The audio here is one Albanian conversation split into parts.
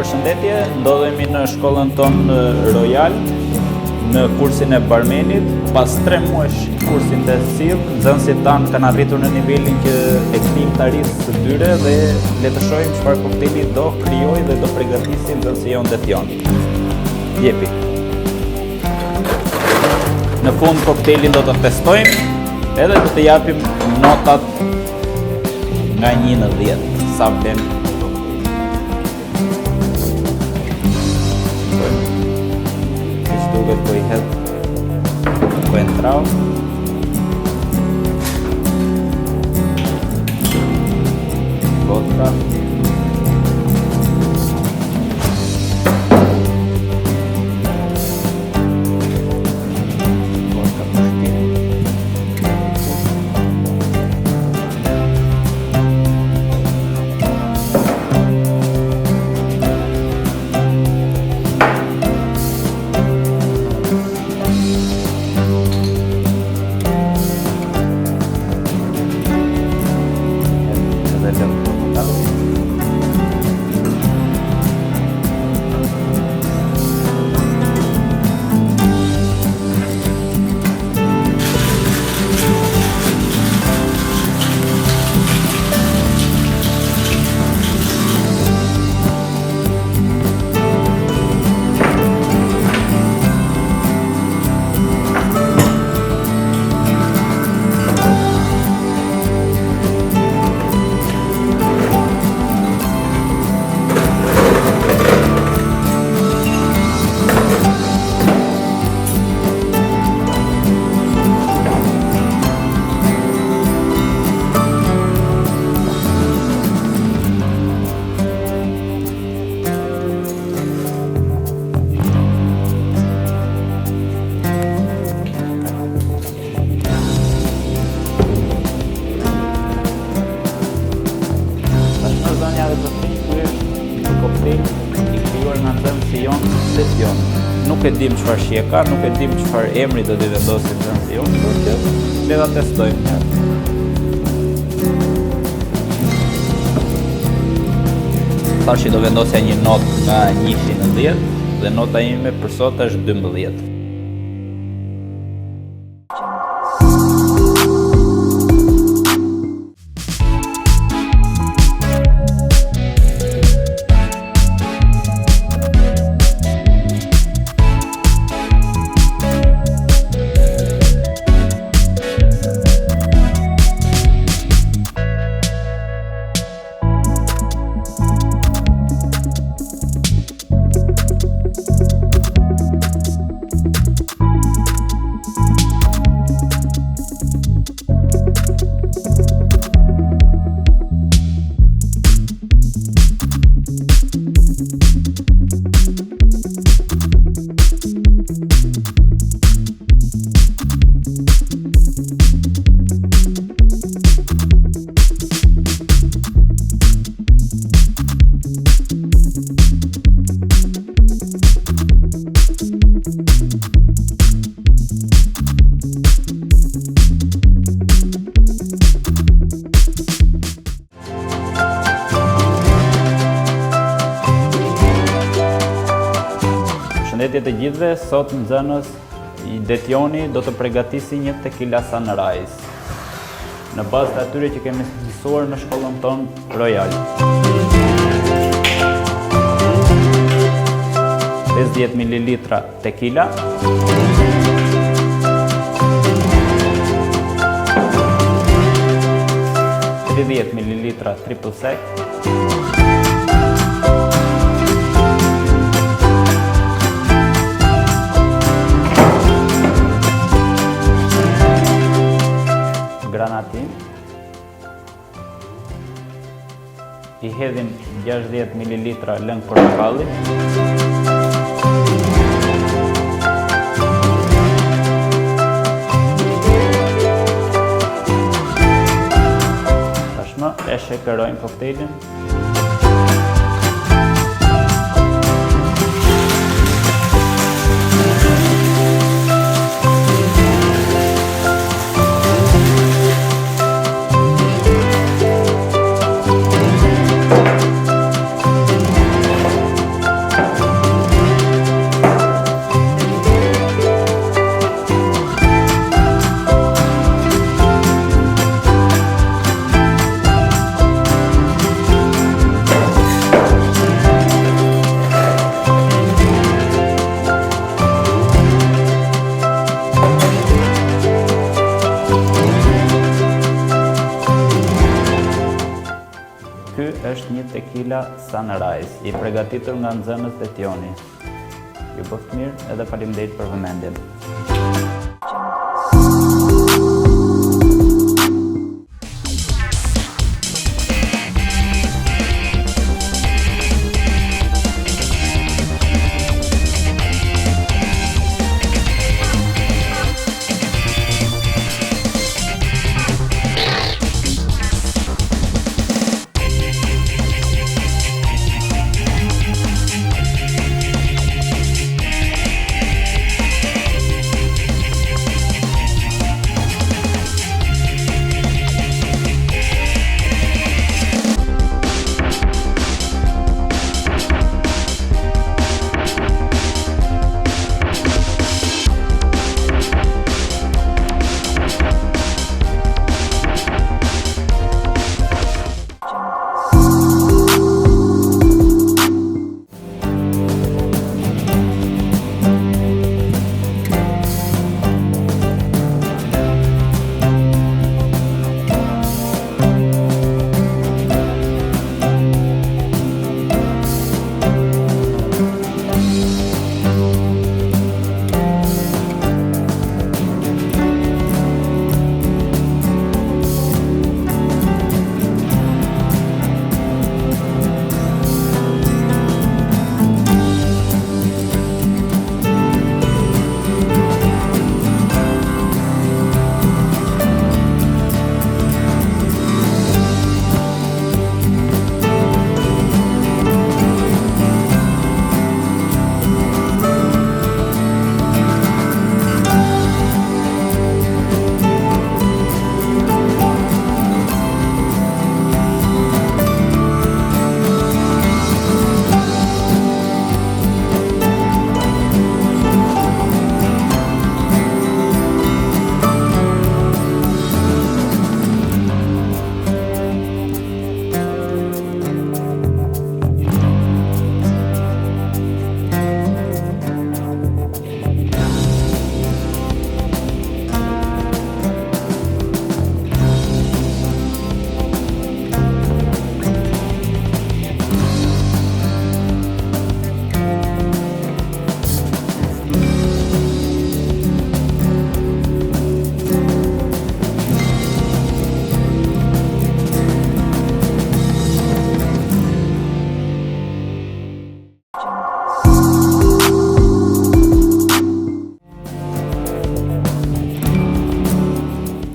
Përshëndetje, ndodhemi në shkollën tonë Royal, në kursin e barmenit. Pas 3 muajsh kursin të sill, nxënësit tanë kanë arritur në nivelin që e krijimtarisë së tyre dhe le të shohim çfarë kokteli do krijojë dhe do përgatisë nxënësi jonë dhe tjon. Jepi. Në fund koktelin do të testojmë edhe do të japim notat nga 1 në 10. Sa vlen po i hedh po e ntrau. Vodka. I krijuar nga nxënësi jonë dhe tjon. Nuk e dim çfarë shije ka, nuk e dim çfarë emri do t'i vendosi nxënësi jonë, por që le ta testojmë. Tash do vendosja një notë nga 1 në 10 dhe nota ime për sot është 12. Përshëndetje të gjithëve, sot nxënës i Detjoni do të përgatisi një tequila Sunrise në bazë të atyre që kemi mësuar në shkollën tonë Royal. 50 ml tequila, 30 ml triple sec, granatin, i hedhim 60 ml lëng portokalli, tashmë e shekerojmë koktelin. Camila Sunrise, i përgatitur nga nxënës dhe Tioni. Ju bëft mirë edhe faleminderit për vëmendjen.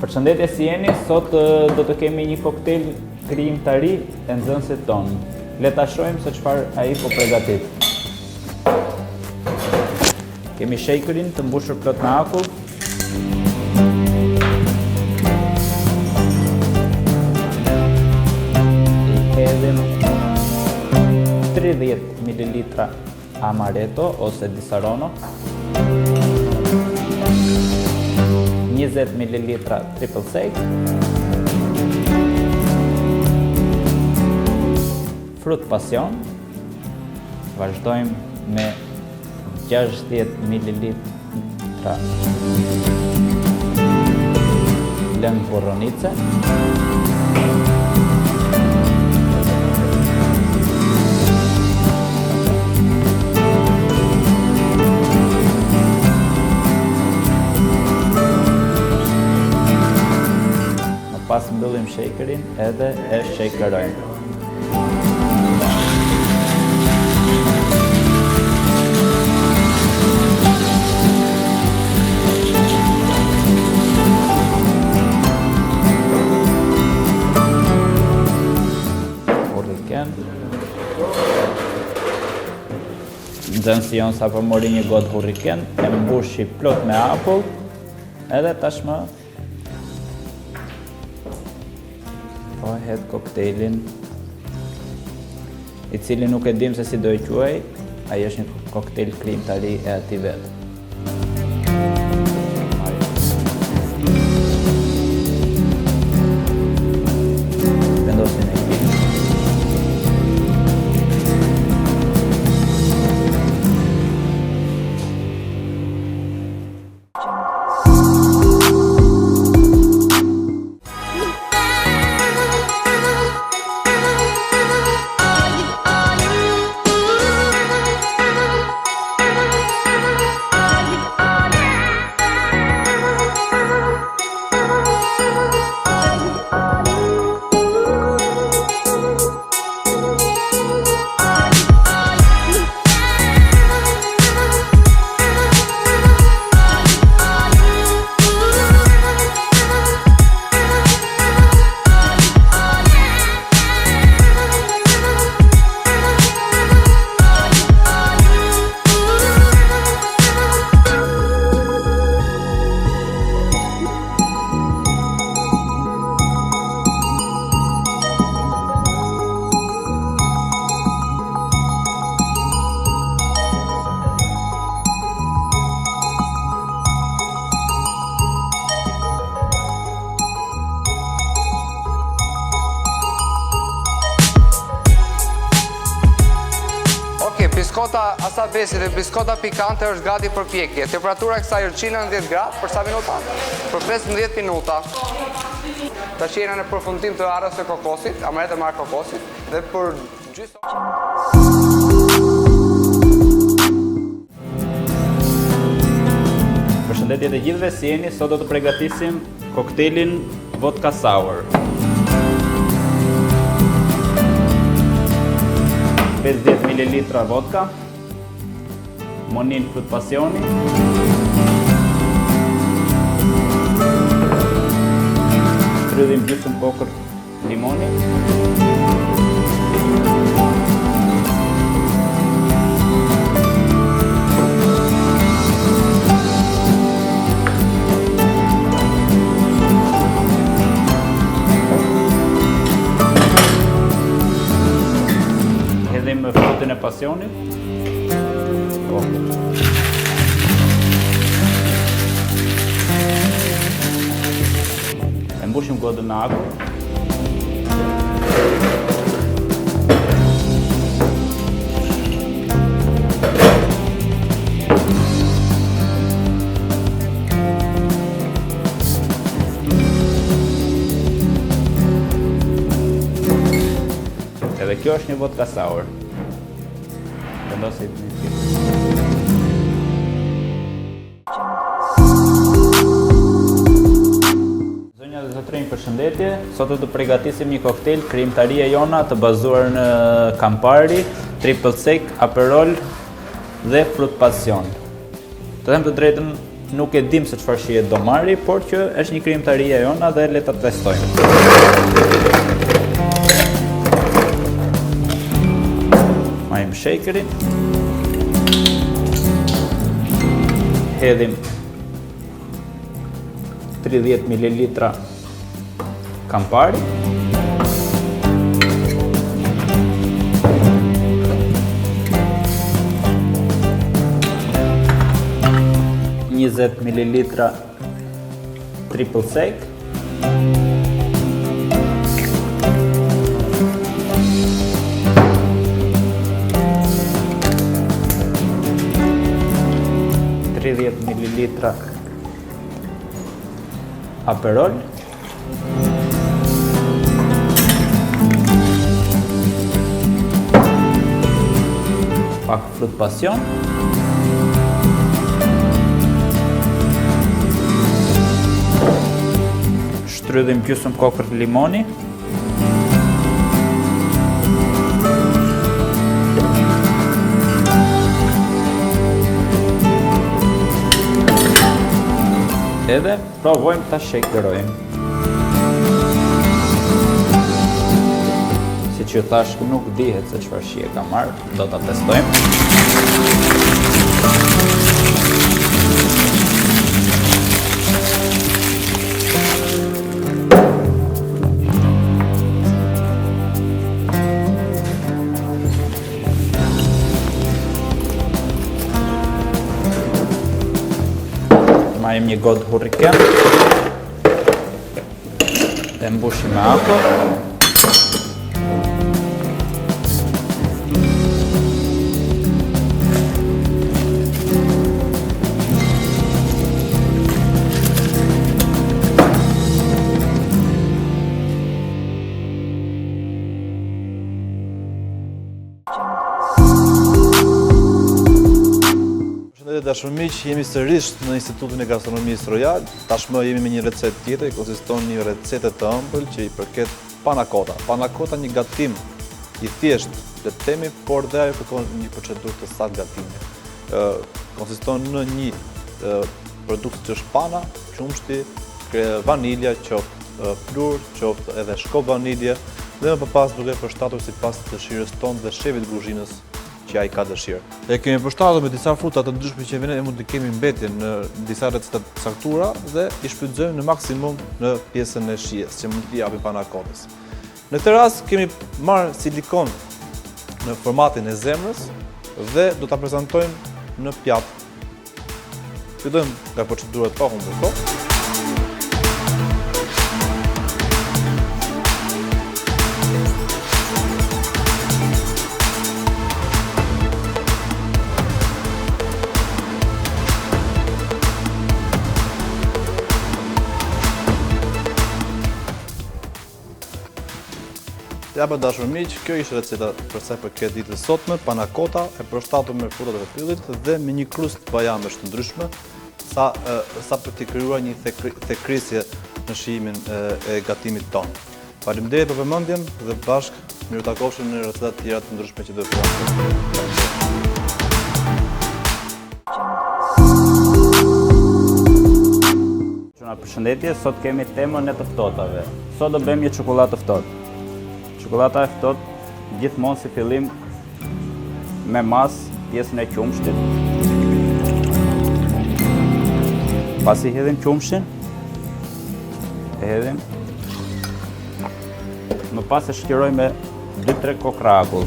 Përshëndetje, si jeni? Sot do të kemi një koktejl krijimtari e nxënësit tonë. Le ta shohim se çfarë ai po përgatit. Kemi shakerin të mbushur plot me akull. I hedhim 30 ml amaretto ose disaronno. 20 ml triple sec, frut pasion, vazhdojmë me 60 ml lëng borronice, pas mbyllim shakerin edhe e shakerojmë. Hurriken. Nxënësi jon sapo mori një gotë hurriken, e mbushi plot me akull, edhe tashmë po hedh koktejlin, i cili nuk e dim se si do e quaj, ai është një koktejl krijimtari e atij vet. Vendosin e krim. Pasta besi dhe biskota pikante është gati për pjekje. Temperatura e kësaj është 190 gradë për sa minuta? Për 15 minuta. Tash jena në përfundim të arës së kokosit, amaret e marrë kokosit, dhe për gjysmë. Përshëndetje të gjithëve, si jeni? Sot do të përgatisim koktelin vodka sour. 50 ml vodka, monin frut pasioni, shtrydhim gjysmë kokër limoni, hedhim frutin e pasionit, e mbushim godën me agur. Edhe kjo është një vodka sour. Vendosit një tjetër. Zonja dhe zotrinj, përshëndetje. Sot do të përgatisim një koktel krijimtarie jona të bazuar në Campari, Triple Sec, Aperol dhe frut pasion. Të them të drejtën, nuk e dim se çfarë shihet do marri, por që është një krijimtarie jona dhe le ta testojmë. Majm shakerin, hedhim 30 ml Campari, -20 ml Triple Sec, ml Aperol, pak frut pasion, shtrydhim gjysmë kokër limoni, edhe provojmë ta shakerojmë. Si që thash, nuk dihet se çfarë shije ka marrë, do ta testojmë. Marrim një godë hurriken, dhe mbushim me akor. Dashur miq, jemi sërish në Institutin e Gastronomisë Royal. Tashmë jemi me një recetë tjetër, konsiston një recetë të ëmbël që i përket panna cotta. Panna cotta një gatim i thjesht, le të themi, por dhe ajo kërkon një procedurë të saktë gatimi. Konsiston në një produkt që është panna, qumshti, vanilja, qoftë flur, qoftë edhe shkop vanilje, dhe më pas duke përshtatur sipas dëshirës tonë dhe shefit kuzhinës që ai ka dëshirë. E kemi përshtatur me disa fruta të ndryshme që ne mund të kemi mbetje në disa receta të caktuara dhe i shfrytëzojmë në maksimum në pjesën e shijes që mund t'i japim panna cottës. Në këtë rast kemi marrë silikon në formatin e zemrës dhe do ta prezantojmë në pjatë. Fillojmë nga procedura pa humbur kohë. Ja për dashur miq, kjo ishte receta për sa i përket ditës sotme, panna cotta e përshtatur me frutat e pyllit dhe me një krustë bajamesh të ndryshme, sa për të krijuar një thekrisje në shijimin e gatimit tonë. Faleminderit për vëmendjen dhe bashkë miru takofshim në receta të tjera të ndryshme që do të Përshëndetje, sot kemi temën e të ftotave. Sot do bëjmë një çokoladë të ftohtë. Çokolada e ftohtë gjithmonë si fillim me mas pjesën e qumshtit. Pasi hedhim qumshin, e hedhim. Më pas e shqiroj me 2-3 kokra akull.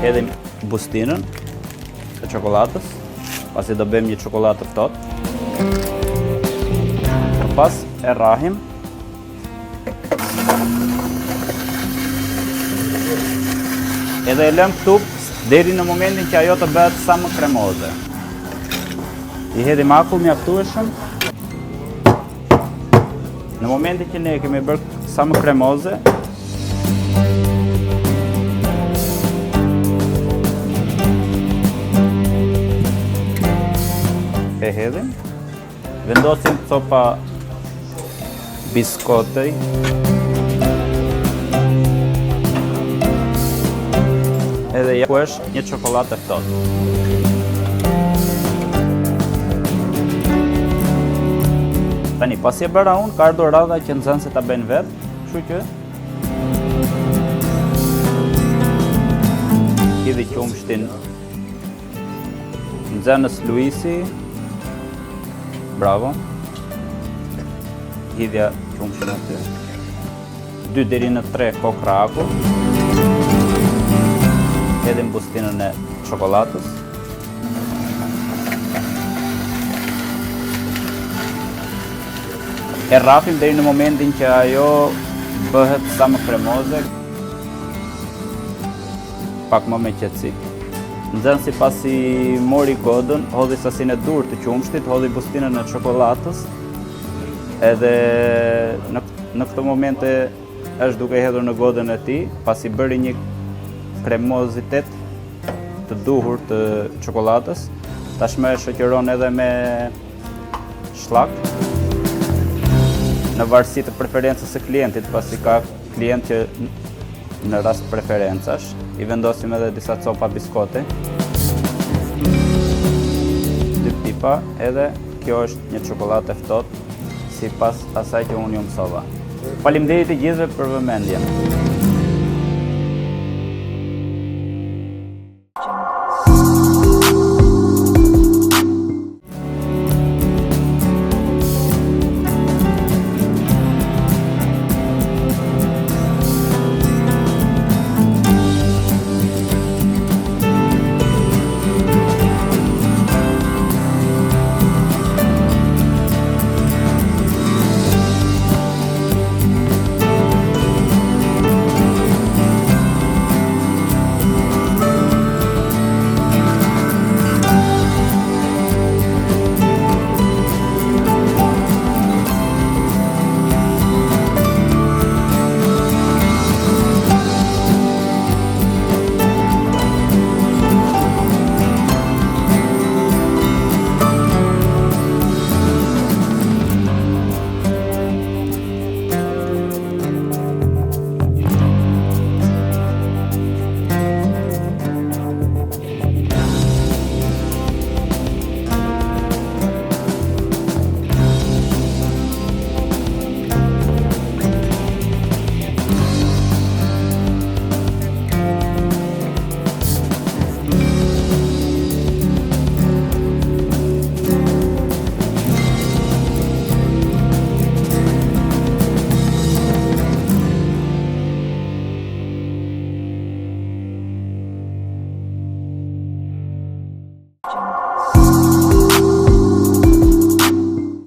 Hedhim bustinën e çokoladës, pasi do bëjmë një çokoladë të ftohtë. Pas e rrahim. Edhe e lëm këtu deri në momentin që ajo të bëhet sa më kremoze. I hedhim akull mjaftueshëm. Në momentin që ne kemi bërë sa më kremoze, e hedhim. Vendosim copa biskotej. Edhe ja ku është një çokoladë e ftohtë. Tani, pasi e bëra unë, ka ardhur radha që nxënësit ta bëjnë vetë, kështu që hidhi qumshtin nxënës Luisi. Bravo. Hidhja qumshin aty. 2 deri në 3 kokra akull. Hedhim bustinën e çokoladës. E rrafim deri në momentin që ajo bëhet sa më kremoze. Pak më me qetësi. Nxënësi pasi mori godën, hodhi sasinë e dur të qumshtit, hodhi bustinën e çokoladës, edhe në këtë momente është duke hedhur në godën e tij, pasi bëri një kremozitet të duhur të çokoladës. Tashmë e shoqëron edhe me shllak, në varësi të preferencës së klientit, pasi ka klient që në rast preferencash, i vendosim edhe disa copa biskote. 2 pipa, edhe kjo është një çokoladë e ftohtë sipas asaj që unë ju mësova. Faleminderit të gjithëve për vëmendjen.